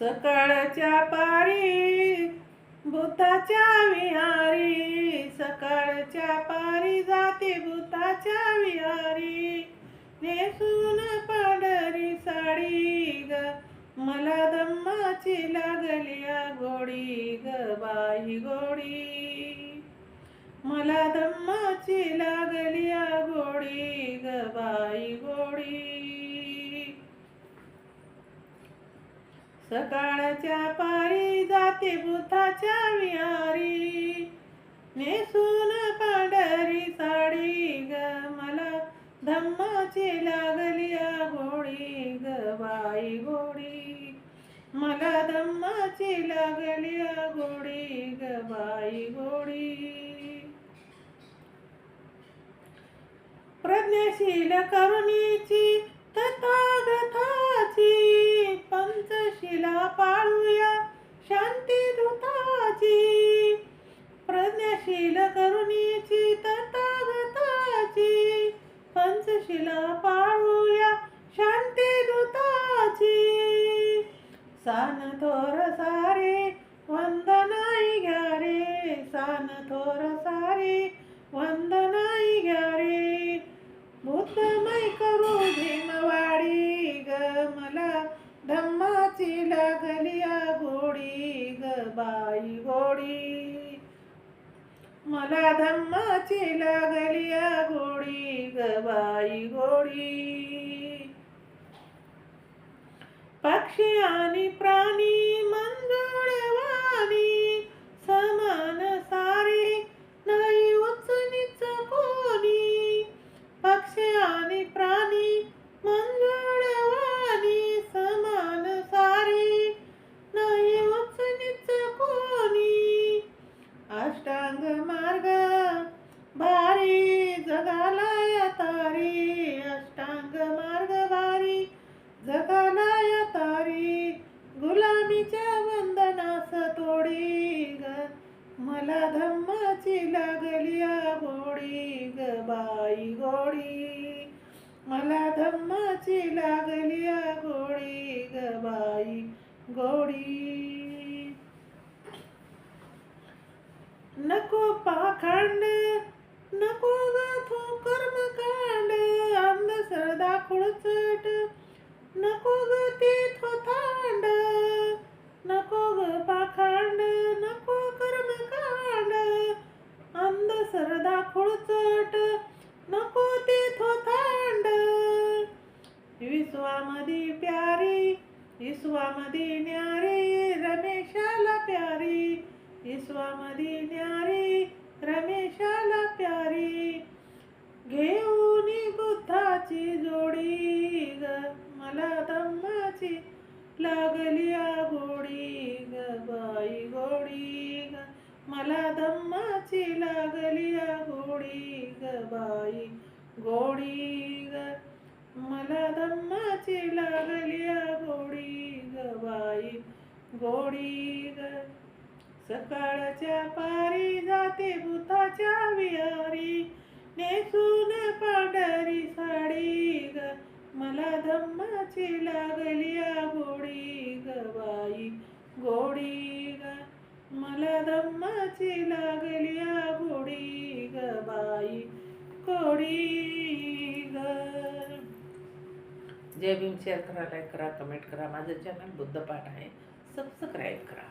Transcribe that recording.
सकाळच्या पारी बुद्धाच्या विहारी, सकाळच्या पारी जाते बुद्धाच्या विहारी. नेसून पांढरी साडी ग, मला धम्माची लागलिया गोडी ग बाई गोडी. मला धम्माची लागलिया गोडी ग बाई गोडी. सकाळच्या पारी जाते बुद्धाच्या विहारी, नेसून पांढरी साडी ग, मला धम्माची लागलिया गोडी ग बाई गोडी. मला धम्माची लागलिया गोडी ग बाई गोडी. प्रज्ञाशील करुणीची तथागताची, पंचशिला पाळूया शांतीदूताची. प्रज्ञाशील करुणीची तथागताची, पंचशिला पाळूया शांतीदूताची. सान थोर सारे वंदनाई घ्या रे, सान थोर सारे वंदनाई घ्या रे. बुद्धमय करू भीमवाडी ग, मला धम्माची लागलिया गोडी ग बाई गोडी. मला धम्माची लागलिया गोडी ग बाई गोडी. पक्षी आणि प्राणी मंजुळवाणी, समान सारे नाही उच्च नीच कोणी. पक्षी आणि प्राणी मंजुळवाणी, समान सारे नाही उच्च नीच कोणी. अष्टांग मार्ग भारी जगाला या तारी, अष्टांग मार्ग भारी जगाला या तारी. गुलामीच्या बंधनास तोडी ग, मला धम्माची लागलिया गोडी ग बाई गोडी. मला धम्माची लागलिया गोडी ग बाई गोडी. नको पाखंड नको ग थो कर्मकांड, अंधश्रद्धा खुळचट नको ग ते थोथांड. नको ग पाखंड नको कर्मकांड, अंधश्रद्धा खुळचट नको ते थोथांड. विश्वामधी प्यारी विश्वामधी न्यारी, रमेशाला प्यारी. विश्वामधी न्यारी रमेशाला प्यारी. घेऊन बुद्धाची जोडी ग, मला धम्माची लागलिया गोडी ग बाई गोडी ग. मला धम्माची लागलिया गोडी ग बाई गोडी ग. मला धम्माची लागलिया गोडी ग बाई गोडी ग. सकाळच्या पारी जाते बुद्धाच्या विहारी, नेसून पांढरी साडी ग, मला धम्माची लागलिया गोडी ग बाई गोडी ग. मला धम्माची लागलिया गोडी ग बाई गोडी ग. जय भीम. शेअर करा, लाईक करा, कमेंट करा. माझं चॅनल बुद्धपाठ आहे, सबस्क्राईब करा.